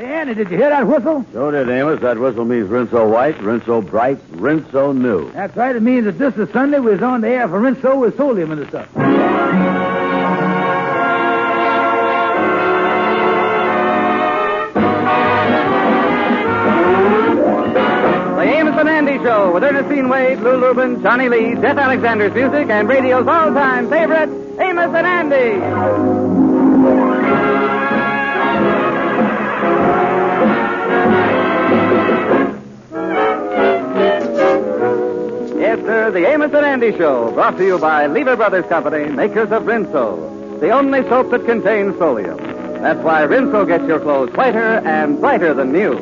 Hey, Andy, did you hear that whistle? So did Amos. That whistle means Rinso white, Rinso bright, Rinso new. That's right. It means that this is Sunday. We was on the air for Rinso with Solium and the stuff. The Amos and Andy Show with Ernestine Wade, Lou Lubin, Johnny Lee, Jeff Alexander's music, and radio's all-time favorite, Amos and Andy. Yes, sir, the Amos and Andy Show, brought to you by Lever Brothers Company, makers of Rinso, the only soap that contains solium. That's why Rinso gets your clothes whiter and brighter than new.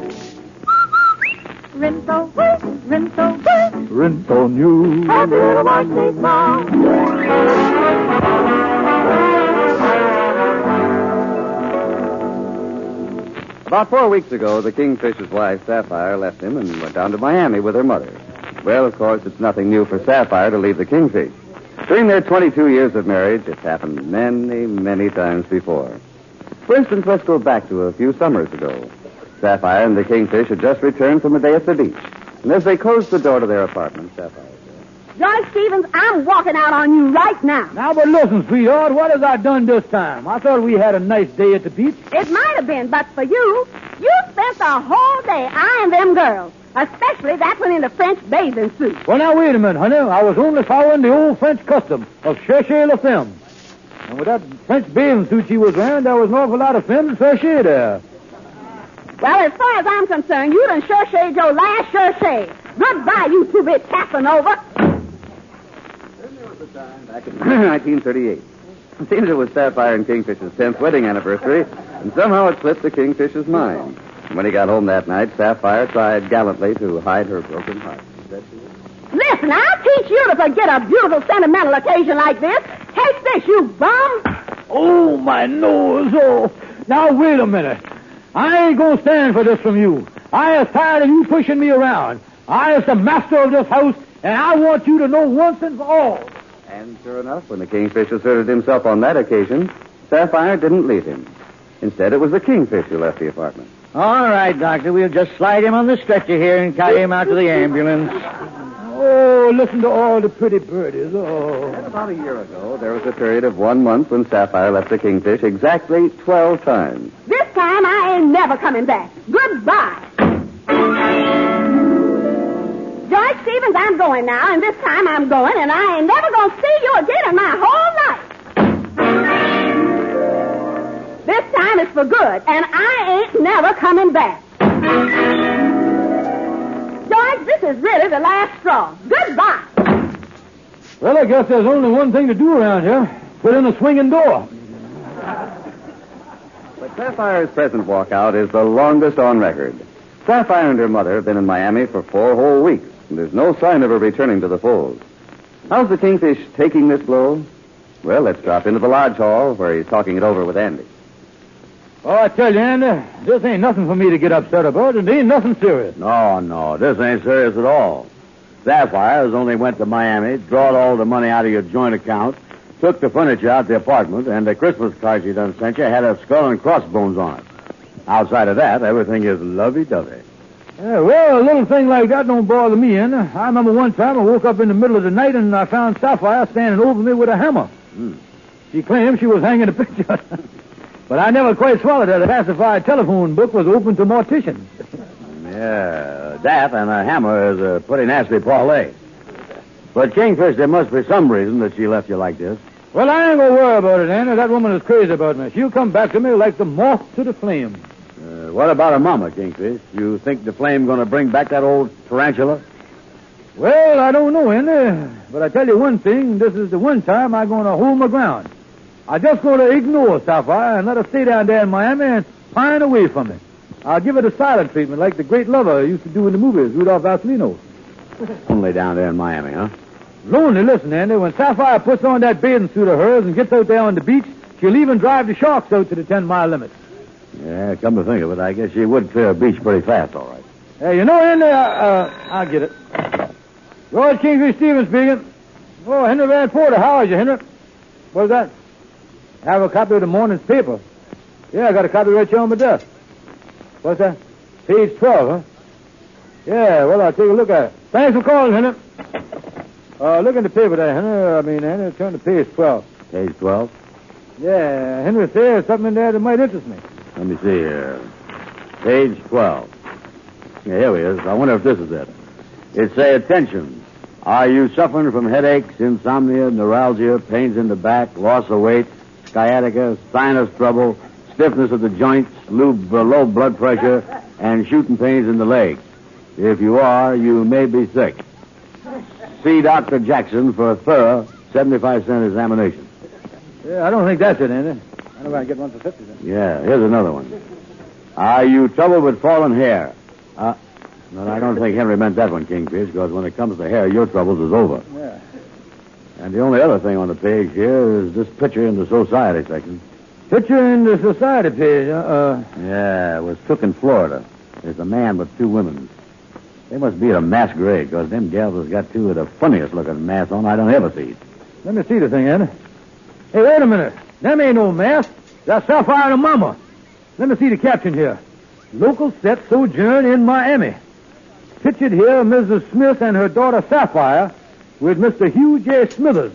Rinso white, Rinso white, Rinso new. happy little white face now. About 4 weeks ago, the Kingfisher's wife, Sapphire, left him and went down to Miami with her mother. Well, of course, it's nothing new for Sapphire to leave the Kingfish. During their 22 years of marriage, it's happened many, many times before. For instance, let's go back to a few summers ago. Sapphire and the Kingfish had just returned from a day at the beach. And as they closed the door to their apartment, Sapphire said, George Stevens, I'm walking out on you right now. Now, but listen, sweetheart, what has I done this time? I thought we had a nice day at the beach. It might have been, but for you spent the whole day eyeing them girls, especially that one in the French bathing suit. Well, now, wait a minute, honey. I was only following the old French custom of chercher la femme. And with that French bathing suit she was wearing, there was an awful lot of femme to chercher there. Well, as far as I'm concerned, you done cherched your last cherchet. Goodbye, you two-bit Casanova. There was a time back in 1938. It seems it was Sapphire and Kingfish's 10th wedding anniversary, and somehow it slipped the Kingfish's mind. And when he got home that night, Sapphire tried gallantly to hide her broken heart. Listen, I'll teach you to forget a beautiful sentimental occasion like this. Take this, you bum. Oh, my nose. Oh. Now, wait a minute. I ain't going to stand for this from you. I is tired of you pushing me around. I is the master of this house, and I want you to know once and for all. And sure enough, when the Kingfish asserted himself on that occasion, Sapphire didn't leave him. Instead, it was the Kingfish who left the apartment. All right, Doctor. We'll just slide him on the stretcher here and carry him out to the ambulance. Oh, listen to all the pretty birdies. Oh. And about a year ago, there was a period of 1 month when Sapphire left the Kingfish exactly 12 times. This time I ain't never coming back. Goodbye. George Stevens, I'm going now, and this time I'm going, and I ain't never going to see you again in my whole life. This time it's for good, and I ain't never coming back. George, this is really the last straw. Goodbye. Well, I guess there's only one thing to do around here. Put in a swinging door. But Sapphire's present walkout is the longest on record. Sapphire and her mother have been in Miami for 4 whole weeks, and there's no sign of her returning to the fold. How's the Kingfish taking this blow? Well, let's drop into the lodge hall where he's talking it over with Andy. Oh, I tell you, Andy, this ain't nothing for me to get upset about. It ain't nothing serious. No, this ain't serious at all. Sapphire has only went to Miami, drawed all the money out of your joint account, took the furniture out the apartment, and the Christmas card she done sent you had a skull and crossbones on it. Outside of that, everything is lovey-dovey. Yeah, well, a little thing like that don't bother me, Andy. I remember one time I woke up in the middle of the night and I found Sapphire standing over me with a hammer. She claimed she was hanging a picture. But I never quite swallowed her. The classified telephone book was open to morticians. Yeah, that and a hammer is a pretty nasty parlay. But, Kingfish, there must be some reason that she left you like this. Well, I ain't gonna worry about it, Andy. That woman is crazy about me. She'll come back to me like the moth to the flame. What about her mama, Kingfish? You think the flame going to bring back that old tarantula? Well, I don't know, Andy. But I tell you one thing. This is the one time I'm going to hold my ground. I just going to ignore Sapphire and let her stay down there in Miami and pine away from me. I'll give her the silent treatment like the great lover used to do in the movies, Rudolph Valentino. Only down there in Miami, huh? Lonely, listen, Andy. When Sapphire puts on that bathing suit of hers and gets out there on the beach, she'll even drive the sharks out to the 10-mile limit. Yeah, come to think of it, I guess she would clear a beach pretty fast, all right. Hey, you know, Andy, I'll get it. George Kingfish Stevens speaking. Oh, Henry Van Porter, how are you, Henry? What's that? I have a copy of the morning's paper. Yeah, I got a copy right here on my desk. What's that? Page 12, huh? Yeah, well, I'll take a look at it. Thanks for calling, Henry. Look in the paper there, Henry. Turn to page 12. Page 12? Yeah, Henry says there's something in there that might interest me. Let me see here. Page 12. Yeah, here he is. I wonder if this is it. It say, attention. Are you suffering from headaches, insomnia, neuralgia, pains in the back, loss of weight, sciatica, sinus trouble, stiffness of the joints, low blood pressure, and shooting pains in the legs? If you are, you may be sick. See Dr. Jackson for a thorough 75-cent examination. Yeah, I don't think that's it, Andy. I know if I can get one for 50 cents. Yeah, here's another one. Are you troubled with fallen hair? But I don't think Henry meant that one, Kingfish, because when it comes to hair, your troubles is over. Yeah. And the only other thing on the page here is this picture in the society section. Picture in the society page, Yeah, it was took in Florida. There's a man with two women. They must be at a masquerade, because them gals has got two of the funniest looking masks on I don't ever see. Let me see the thing, Andy. Hey, wait a minute. Them ain't no mask. That's Sapphire and her mama. Let me see the caption here. Local set sojourn in Miami. Pictured here Mrs. Smith and her daughter Sapphire with Mr. Hugh J. Smithers,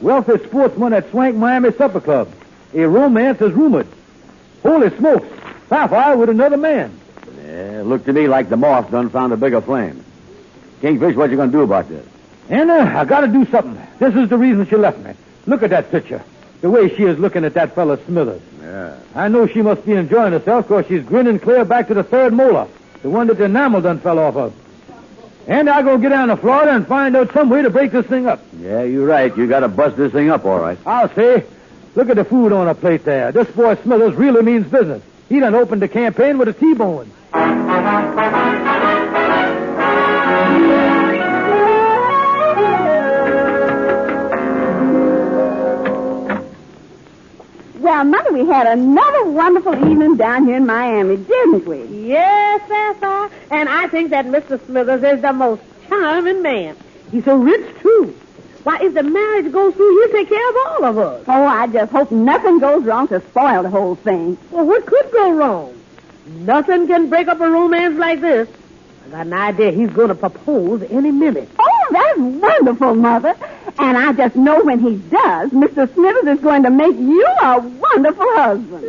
wealthy sportsman at Swank Miami Supper Club. A romance is rumored. Holy smokes. Sapphire with another man. Yeah, it looked to me like the moth done found a bigger flame. Kingfish, what you going to do about this? Anna, I got to do something. This is the reason she left me. Look at that picture. The way she is looking at that fella Smithers. Yeah. I know she must be enjoying herself because she's grinning clear back to the third molar, the one that the enamel done fell off of. And I'll go get down to Florida and find out some way to break this thing up. Yeah, you're right. You got to bust this thing up, all right. I'll say. Look at the food on her plate there. This boy Smithers really means business. He done opened the campaign with a T-bone. Well, Mother, we had another wonderful evening down here in Miami, didn't we? Yes, Sapphire. And I think that Mr. Smithers is the most charming man. He's so rich, too. Why, if the marriage goes through, he'll take care of all of us. Oh, I just hope nothing goes wrong to spoil the whole thing. Well, what could go wrong? Nothing can break up a romance like this. I got an idea he's going to propose any minute. Oh, that's wonderful, Mother. And I just know when he does, Mr. Smithers is going to make you a wonderful husband.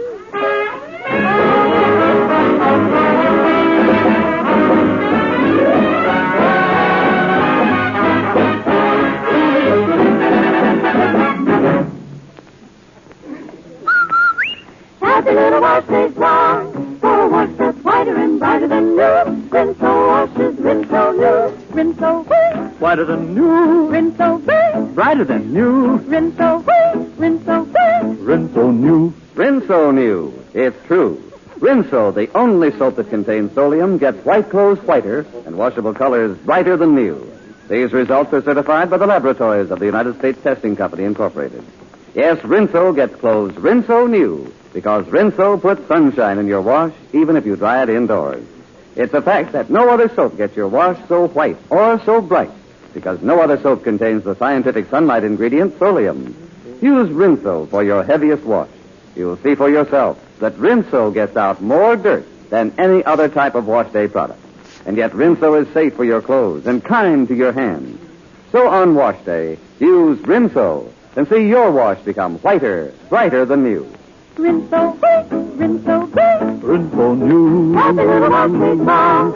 Happy little wash day long, for a wash that's whiter and brighter than new. Rinso washes, Rinso new. Rinso white, Whiter than new, Rinso white, brighter than new, Rinso white, Rinso white. Rinso new. Rinso new. It's true. Rinso, the only soap that contains solium, gets white clothes whiter and washable colors brighter than new. These results are certified by the laboratories of the United States Testing Company, Incorporated. Yes, Rinso gets clothes Rinso new, because Rinso puts sunshine in your wash, even if you dry it indoors. It's a fact that no other soap gets your wash so white or so bright, because no other soap contains the scientific sunlight ingredient, solium. Use Rinso for your heaviest wash. You'll see for yourself that Rinso gets out more dirt than any other type of wash day product. And yet Rinso is safe for your clothes and kind to your hands. So on wash day, use Rinso and see your wash become whiter, brighter than new. Rinso white, Rinso white. Rinso new. Happy little wash day long.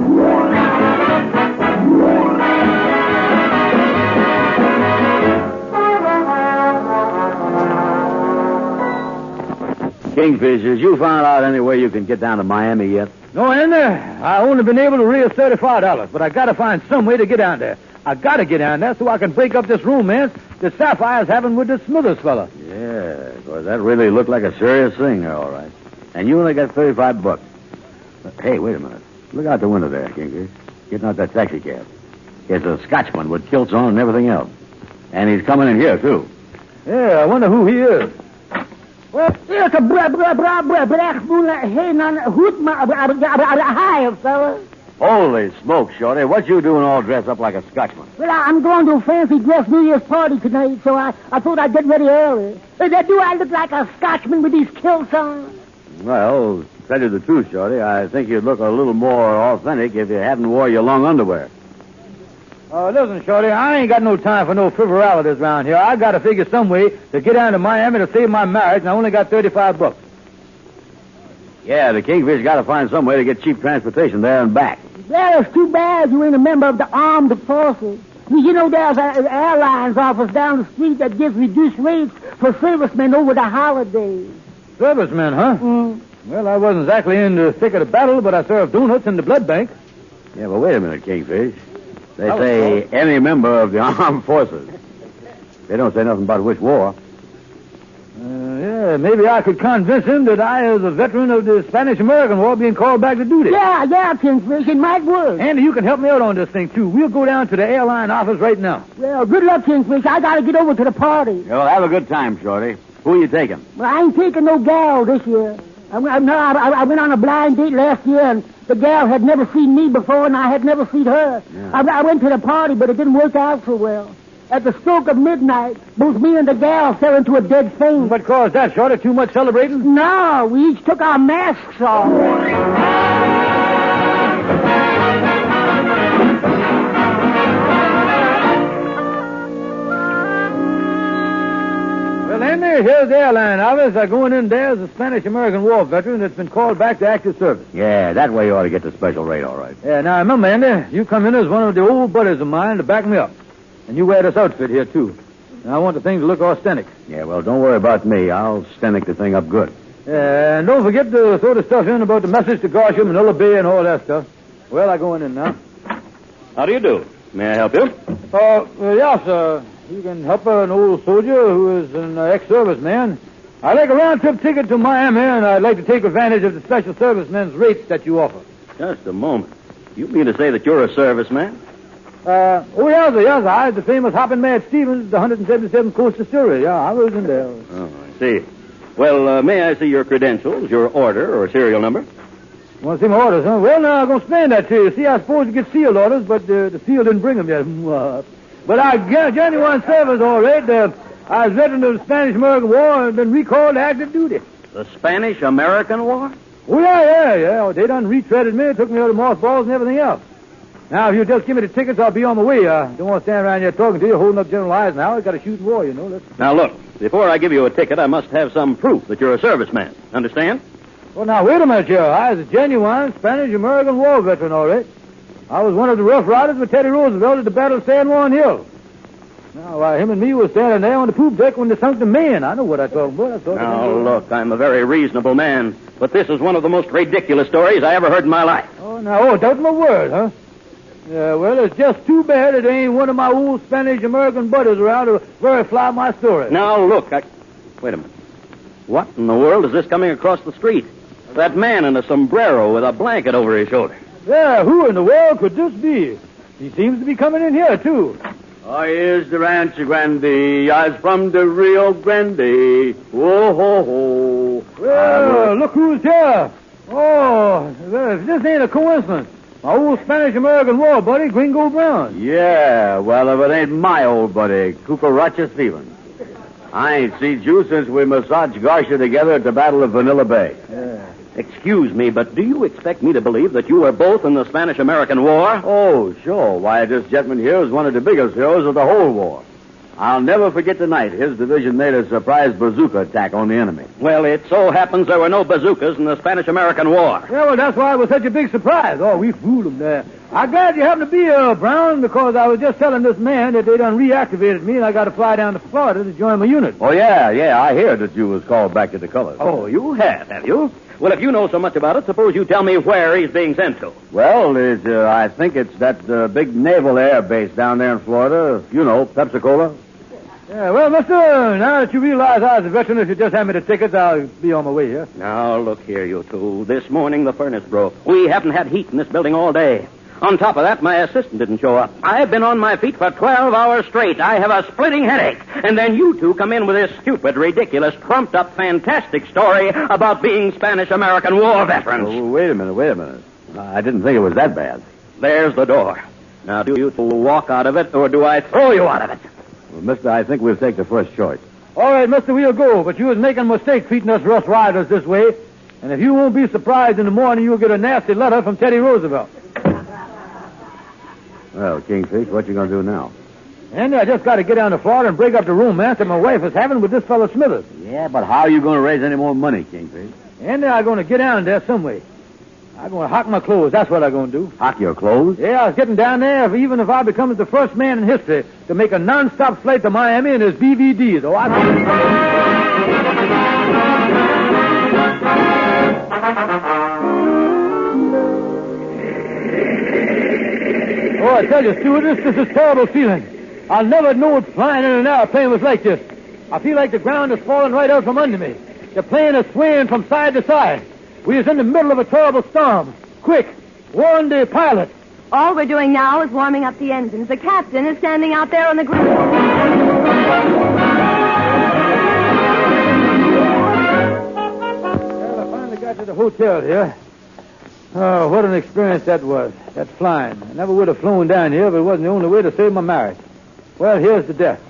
Kingfish, has you found out any way you can get down to Miami yet? No, Andy. I only been able to raise $35, but I got to find some way to get down there. I got to get down there so I can break up this romance that Sapphire's having with this Smithers fella. Yeah, because that really looked like a serious thing, all right. And you only got $35. But, hey, wait a minute. Look out the window there, Kingfish. Getting out that taxi cab. It's a Scotchman with kilts on and everything else. And he's coming in here, too. Yeah, I wonder who he is. Well, it's a black moonlight. Hey, hi, fella. Holy smoke, Shorty. What you doing all dressed up like a Scotchman? Well, I'm going to a fancy dress New Year's party tonight, so I thought I'd get ready early. Do I look like a Scotchman with these kilts on? Well, tell you the truth, Shorty, I think you'd look a little more authentic if you hadn't wore your long underwear. Listen, Shorty, I ain't got no time for no frivolities around here. I got to figure some way to get down to Miami to save my marriage, and I only got $35. Yeah, the Kingfish got to find some way to get cheap transportation there and back. Well, it's too bad you ain't a member of the armed forces. You know, there's an airlines office down the street that gives reduced rates for servicemen over the holidays. Servicemen, huh? Well, I wasn't exactly in the thick of the battle, but I served donuts in the blood bank. Yeah, but wait a minute, Kingfish. They say any member of the armed forces. They don't say nothing about which war. Yeah, maybe I could convince him that I was a veteran of the Spanish-American War being called back to duty. Yeah, Kingfish, it might work. Andy, you can help me out on this thing, too. We'll go down to the airline office right now. Well, good luck, Kingfish. I got to get over to the party. Well, have a good time, Shorty. Who are you taking? Well, I ain't taking no gal this year. I went on a blind date last year, and the gal had never seen me before, and I had never seen her. Yeah. I went to the party, but it didn't work out so well. At the stroke of midnight, both me and the gal fell into a dead faint. What caused that, Shorty? Too much celebrating? No, we each took our masks off. Well, Andy, here's the airline office. Going in there as a Spanish-American War veteran that's been called back to active service. Yeah, that way you ought to get the special rate, all right. Yeah, now remember, Andy, you come in as one of the old buddies of mine to back me up. And you wear this outfit here, too. Now, I want the thing to look authentic. Yeah, well, don't worry about me. I'll stenic the thing up good. And don't forget to throw the stuff in about the message to Gosden, Manila Bay, and all that stuff. Well, I'm going in now. How do you do? May I help you? Yeah, sir. You can help an old soldier who is an ex-serviceman. I'd like a round-trip ticket to Miami, and I'd like to take advantage of the special servicemen's rates that you offer. Just a moment. You mean to say that you're a serviceman? Yes, sir. I the famous Hoppin' Mad Stevens, the 177th Coast Distillery. Yeah, I was in there. Oh, I see. Well, may I see your credentials, your order or serial number? You want to see my orders, huh? Well, now, I'm going to explain that to you. See, I was supposed to get sealed orders, but the seal didn't bring them yet. But I got genuine service, all right. I was veteran of the Spanish-American War and been recalled to active duty. The Spanish-American War? Oh, yeah. They done retreaded me, took me out of mothballs and everything else. Now, if you just give me the tickets, I'll be on my way. Don't want to stand around here talking to you, holding up General Eisenhower. I've got to shoot in war, you know. Now, look, before I give you a ticket, I must have some proof that you're a serviceman. Understand? Well, now, wait a minute, Joe. I was a genuine Spanish-American War veteran, all right. I was one of the Rough Riders with Teddy Roosevelt at the Battle of San Juan Hill. Now, him and me was standing there on the poop deck when they sunk the Maine. I know what I'm talking about. Now, look, I'm a very reasonable man, but this is one of the most ridiculous stories I ever heard in my life. Doubt my word, huh? Yeah, well, it's just too bad it ain't one of my old Spanish-American buddies around to verify my story. Now, look, wait a minute. What in the world is this coming across the street? That man in a sombrero with a blanket over his shoulder. Yeah, who in the world could this be? He seems to be coming in here, too. Oh, here's the Rancho Grande. I's from the Rio Grande. Whoa, ho, ho. Well, look who's here. Oh, this ain't a coincidence. My old Spanish-American War buddy, Gringo Brown. Yeah, well, if it ain't my old buddy, Cucaracha Stevens. I ain't seen you since we massaged Garcia together at the Battle of Vanilla Bay. Yeah. Excuse me, but do you expect me to believe that you were both in the Spanish-American War? Oh, sure. Why, this gentleman here is one of the biggest heroes of the whole war. I'll never forget the night his division made a surprise bazooka attack on the enemy. Well, it so happens there were no bazookas in the Spanish-American War. Yeah, well, that's why it was such a big surprise. Oh, we fooled them there. I'm glad you happened to be here, Brown, because I was just telling this man that they done reactivated me and I got to fly down to Florida to join my unit. Oh, yeah, I hear that you was called back to the colors. Oh, you have you? Well, if you know so much about it, suppose you tell me where he's being sent to. Well, I think it's that big naval air base down there in Florida. You know, Pepsi-Cola. Yeah, well, mister, now that you realize I was a veteran, if you just hand me the tickets, I'll be on my way here. Now, look here, you two. This morning the furnace broke. We haven't had heat in this building all day. On top of that, my assistant didn't show up. I've been on my feet for 12 hours straight. I have a splitting headache. And then you two come in with this stupid, ridiculous, trumped-up, fantastic story about being Spanish-American War veterans. Oh, wait a minute. I didn't think it was that bad. There's the door. Now, do you two walk out of it, or do I throw you out of it? Well, mister, I think we'll take the first choice. All right, mister, we'll go, but you was making a mistake treating us Rough Riders this way. And if you won't be surprised in the morning, you'll get a nasty letter from Teddy Roosevelt. Well, Kingfish, what you going to do now? Andy, I just got to get down to Florida and break up the romance that my wife is having with this fellow Smithers. Yeah, but how are you going to raise any more money, Kingfish? Andy, I'm going to get down there some way. I'm going to hock my clothes. That's what I'm going to do. Hock your clothes? Yeah, I was getting down there, even if I become the first man in history to make a non-stop flight to Miami in his BVD. Oh, I tell you, stewardess, this is a terrible feeling. I'll never know what flying in an airplane was like this. I feel like the ground is falling right out from under me. The plane is swaying from side to side. We is in the middle of a terrible storm. Quick, warn the pilot. All we're doing now is warming up the engines. The captain is standing out there on the ground. Well, I finally got to the hotel here. Oh, what an experience that was, that flying. I never would have flown down here if it wasn't the only way to save my marriage. Well, here's the death.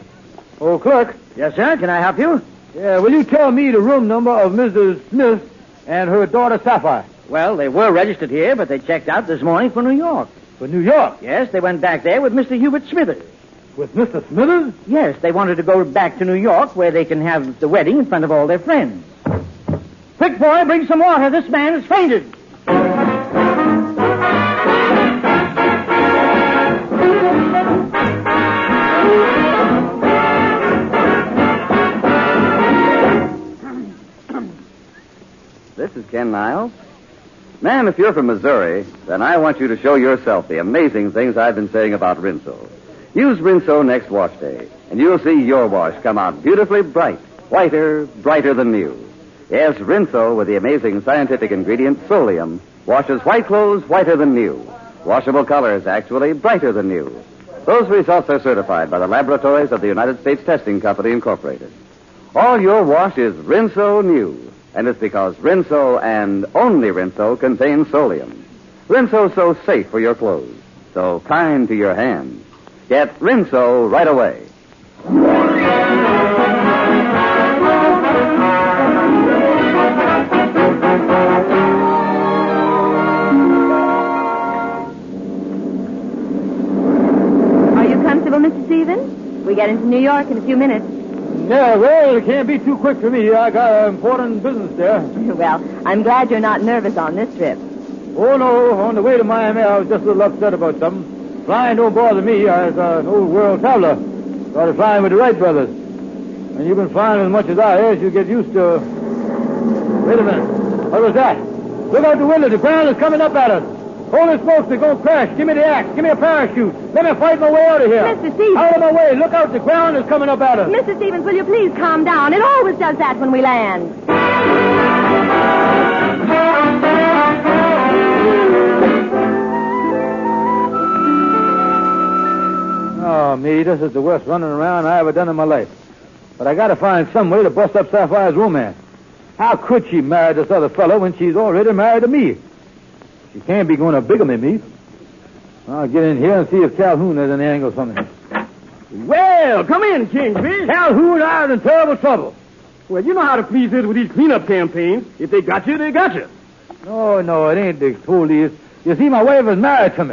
Oh, clerk. Yes, sir. Can I help you? Yeah, will you tell me the room number of Mrs. Smith and her daughter Sapphire? Well, they were registered here, but they checked out this morning for New York. For New York? Yes, they went back there with Mr. Hubert Smithers. With Mr. Smithers? Yes, they wanted to go back to New York where they can have the wedding in front of all their friends. Quick, boy, bring some water. This man has fainted. This is Ken Niles. Ma'am, if you're from Missouri, then I want you to show yourself the amazing things I've been saying about Rinso. Use Rinso next wash day, and you'll see your wash come out beautifully bright, whiter, brighter than new. Yes, Rinso, with the amazing scientific ingredient Solium, washes white clothes whiter than new. Washable colors, actually, brighter than new. Those results are certified by the laboratories of the United States Testing Company, Incorporated. All your wash is Rinso new. And it's because Rinso and only Rinso contains Solium. Rinso's so safe for your clothes, so kind to your hands. Get Rinso right away. Are you comfortable, Mr. Stevens? We get into New York in a few minutes. Yeah, well, it can't be too quick for me. I got important business there. Well, I'm glad you're not nervous on this trip. Oh, no. On the way to Miami, I was just a little upset about something. Flying don't bother me. I was an old world traveler. Started flying with the Wright brothers. And you've been flying as much as I have, you get used to... Wait a minute. What was that? Look out the window. The ground is coming up at us. Holy smokes, they're going to crash. Give me the axe. Give me a parachute. Let me fight my way out of here. Mr. Stevens. Out of my way. Look out. The ground is coming up at us. Mr. Stevens, will you please calm down? It always does that when we land. Oh, me, this is the worst running around I ever done in my life. But I got to find some way to bust up Sapphire's romance. How could she marry this other fellow when she's already married to me? She can't be going to bigamy me. I'll get in here and see if Calhoun has any angle for me. Well, come in, Kingfish. Calhoun, I was in terrible trouble. Well, you know how the police is with these cleanup campaigns. If they got you, they got you. No, it ain't the police. You see, my wife is married to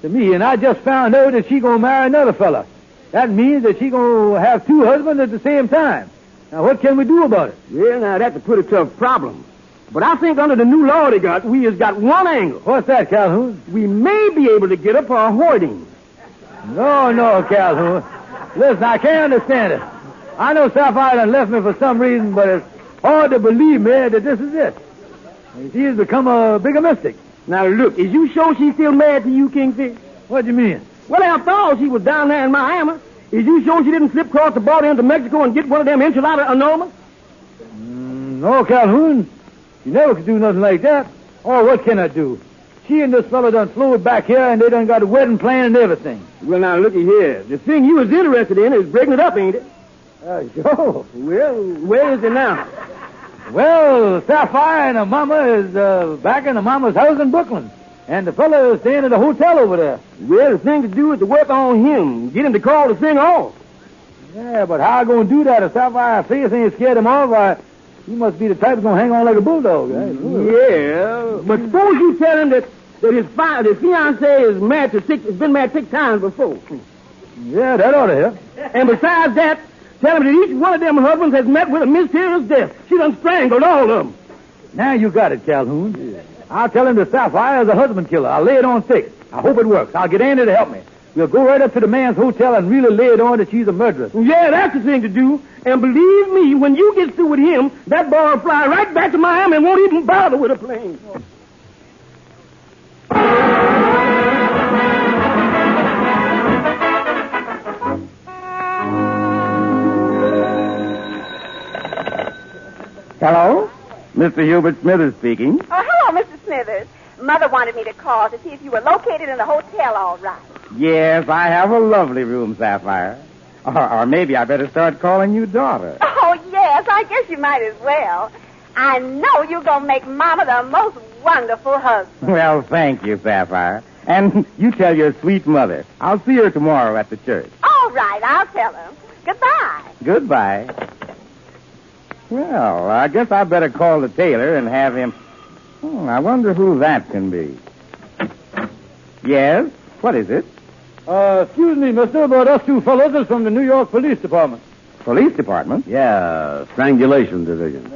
me, and I just found out that she gonna marry another fella. That means that she gonna have two husbands at the same time. Now, what can we do about it? Well, now, that's a pretty tough problem. But I think under the new law they got, we has got one angle. What's that, Calhoun? We may be able to get her for a hoarding. No, Calhoun. Listen, I can't understand it. I know Sapphire done left me for some reason, but it's hard to believe, man, that this is it. She has become a bigamistic. Now, look, is you sure she's still married to you, Kingfish? What do you mean? Well, after all, she was down there in Miami. Is you sure she didn't slip across the border into Mexico and get one of them enchilada enormous? No, Calhoun. You never could do nothing like that. Oh, what can I do? She and this fellow done flew back here, and they done got a wedding plan and everything. Well, now, looky here. The thing you was interested in is breaking it up, ain't it? Sure. Well, where is it now? Well, Sapphire and her mama is back in her mama's house in Brooklyn. And the fellow is staying at a hotel over there. Well, the thing to do is to work on him. Get him to call the thing off. Yeah, but how I going to do that if Sapphire's face ain't scared him off? You must be the type that's going to hang on like a bulldog. Yeah, but suppose you tell him that his fiancée is been married 6 times before. Yeah, that ought to help. And besides that, tell him that each one of them husbands has met with a mysterious death. She done strangled all of them. Now you got it, Calhoun. Yeah. I'll tell him that Sapphire is a husband killer. I'll lay it on thick. I hope it works. I'll get Andy to help me. We'll go right up to the man's hotel and really lay it on that she's a murderess. Yeah, that's the thing to do. And believe me, when you get through with him, that boy will fly right back to Miami and won't even bother with a plane. Hello? Mr. Hubert Smithers speaking. Oh, hello, Mr. Smithers. Mother wanted me to call to see if you were located in the hotel all right. Yes, I have a lovely room, Sapphire. Or maybe I better start calling you daughter. Oh, yes, I guess you might as well. I know you're going to make Mama the most wonderful husband. Well, thank you, Sapphire. And you tell your sweet mother. I'll see her tomorrow at the church. All right, I'll tell her. Goodbye. Goodbye. Well, I guess I better call the tailor and have him... I wonder who that can be. Yes? What is it? Excuse me, mister, but us two fellows are from the New York Police Department. Police department? Yeah, strangulation division.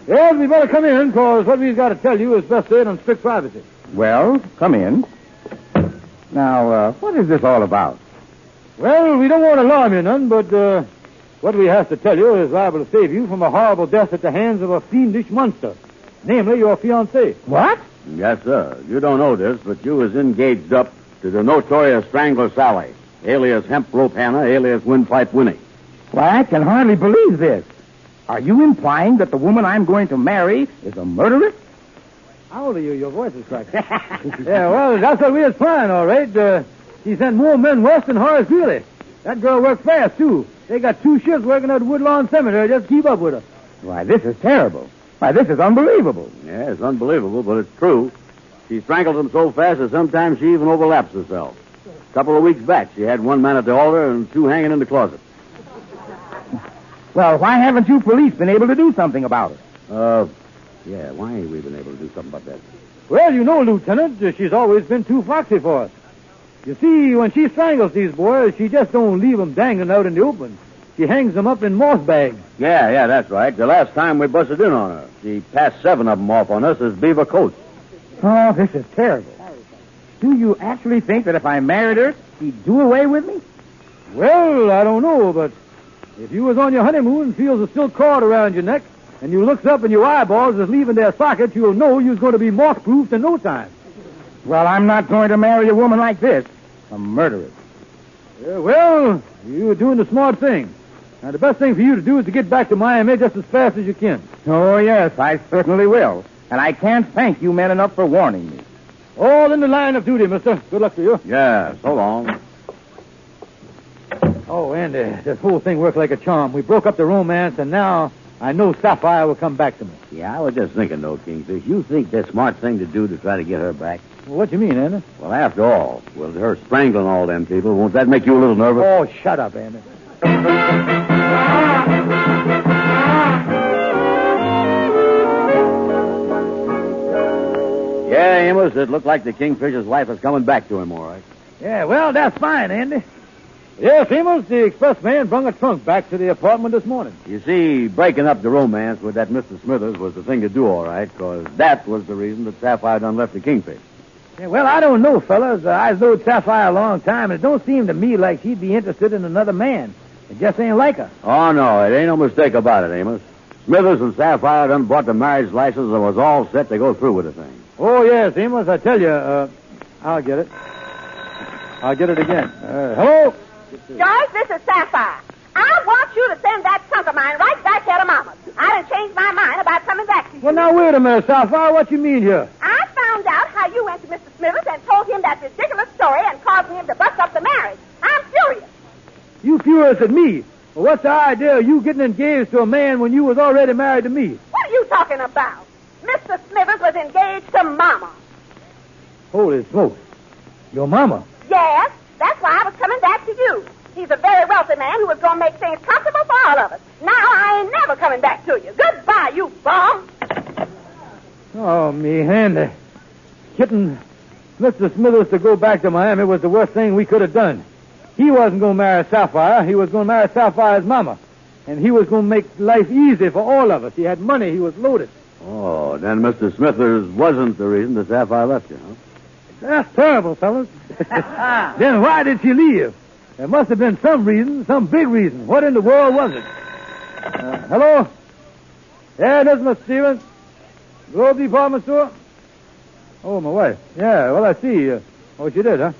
Yes, we better come in, because what we've got to tell you is best stayed on strict privacy. Well, come in. Now, what is this all about? Well, we don't want to alarm you none, but what we have to tell you is liable to save you from a horrible death at the hands of a fiendish monster, namely your fiancée. What? Yes, sir. You don't know this, but you was engaged up to the notorious Strangler Sally, alias Hemp Rope Hannah, alias Windpipe Winnie. Why, I can hardly believe this. Are you implying that the woman I'm going to marry is a murderess? How old are you? Your voice is cracking. Yeah, well, that's what we was trying, all right. She sent more men west than Horace Greeley. That girl worked fast, too. They got 2 ships working at Woodlawn Cemetery just to keep up with her. Why, this is terrible. Why, this is unbelievable. Yeah, it's unbelievable, but it's true. She strangled them so fast that sometimes she even overlaps herself. A couple of weeks back, she had 1 man at the altar and 2 hanging in the closet. Well, why haven't you police been able to do something about it? Yeah, why ain't we been able to do something about that? Well, you know, Lieutenant, she's always been too foxy for us. You see, when she strangles these boys, she just don't leave them dangling out in the open. She hangs them up in moss bags. Yeah, that's right. The last time we busted in on her, she passed 7 of them off on us as beaver coats. Oh, this is terrible. Do you actually think that if I married her, she'd do away with me? Well, I don't know, but if you was on your honeymoon and feels a silk cord around your neck, and you looks up and your eyeballs is leaving their sockets, you'll know you's going to be moth-proofed in no time. Well, I'm not going to marry a woman like this. A murderess. Well, you're doing the smart thing. Now, the best thing for you to do is to get back to Miami just as fast as you can. Oh, yes, I certainly will. And I can't thank you men enough for warning me. All in the line of duty, mister. Good luck to you. Yeah, so long. Oh, Andy, this whole thing worked like a charm. We broke up the romance, and now I know Sapphire will come back to me. Yeah, I was just thinking, though, Kingfish. You think the smart thing to do to try to get her back? Well, what do you mean, Andy? Well, after all, with her strangling all them people, won't that make you a little nervous? Oh, shut up, Andy. Yeah, Amos, it looked like the Kingfisher's wife is coming back to him, all right. Yeah, well, that's fine, Andy. Yes, Amos, the expressman brought a trunk back to the apartment this morning. You see, breaking up the romance with that Mr. Smithers was the thing to do, all right, because that was the reason that Sapphire done left the Kingfish. Yeah, well, I don't know, fellas. I've known Sapphire a long time, and it don't seem to me like she'd be interested in another man. It just ain't like her. Oh, no, it ain't no mistake about it, Amos. Smithers and Sapphire done bought the marriage license and was all set to go through with the thing. Oh, yes, Amos, I tell you, I'll get it. I'll get it again. Hello? George, this is Sapphire. I want you to send that trunk of mine right back here to Mama's. I done changed my mind about coming back to you. Well, now, wait a minute, Sapphire. What you mean here? I found out how you went to Mr. Smithers and told him that ridiculous story and causing him to bust up the marriage. I'm furious. You furious at me? Well, what's the idea of you getting engaged to a man when you was already married to me? What are you talking about? Mr. Smithers was engaged to Mama. Holy smokes. Your mama? Yes, that's why I was coming back to you. He's a very wealthy man who was going to make things comfortable for all of us. Now I ain't never coming back to you. Goodbye, you bum. Oh, me handy. Getting Mr. Smithers to go back to Miami was the worst thing we could have done. He wasn't going to marry Sapphire. He was going to marry Sapphire's mama. And he was going to make life easy for all of us. He had money. He was loaded. Oh, then Mr. Smithers wasn't the reason that Sapphire left you, huh? That's terrible, fellas. Then why did she leave? There must have been some reason, some big reason. What in the world was it? Hello? Yeah, this is Miss Stevens. Globe Department Store? Oh, my wife. Yeah, well, I see. Oh, she did, huh?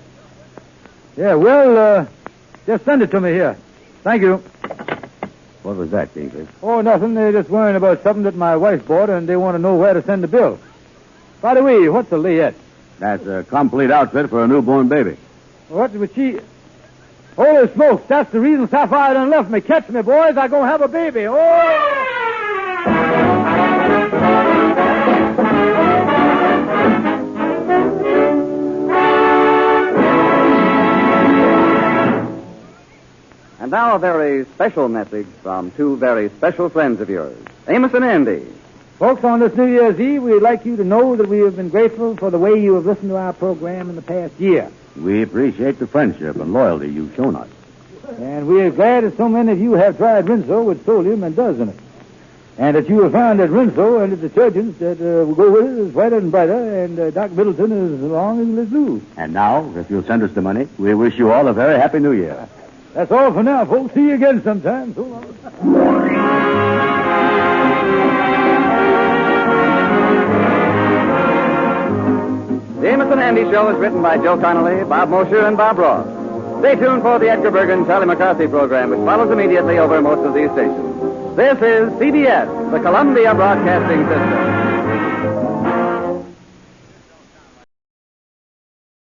Yeah, well, just send it to me here. Thank you. What was that, Kingfish? Oh, nothing. They're just worrying about something that my wife bought, and they want to know where to send the bill. By the way, what's the layette? That's a complete outfit for a newborn baby. What would she... Holy smokes, that's the reason Sapphire done left me. Catch me, boys. I'm going to have a baby. Oh! And now a very special message from two very special friends of yours, Amos and Andy. Folks, on this New Year's Eve, we'd like you to know that we have been grateful for the way you have listened to our program in the past year. We appreciate the friendship and loyalty you've shown us. And we are glad that so many of you have tried Rinso with solium and does in it. And that you have found that Rinso and the detergents that will go with it is whiter and brighter, and Doc Middleton is long and is blue. And now, if you'll send us the money, we wish you all a very happy New Year. That's all for now, folks. See you again sometime. So long. The Amos and Andy Show is written by Joe Connolly, Bob Mosher, and Bob Ross. Stay tuned for the Edgar Bergen, Charlie McCarthy program, which follows immediately over most of these stations. This is CBS, the Columbia Broadcasting System.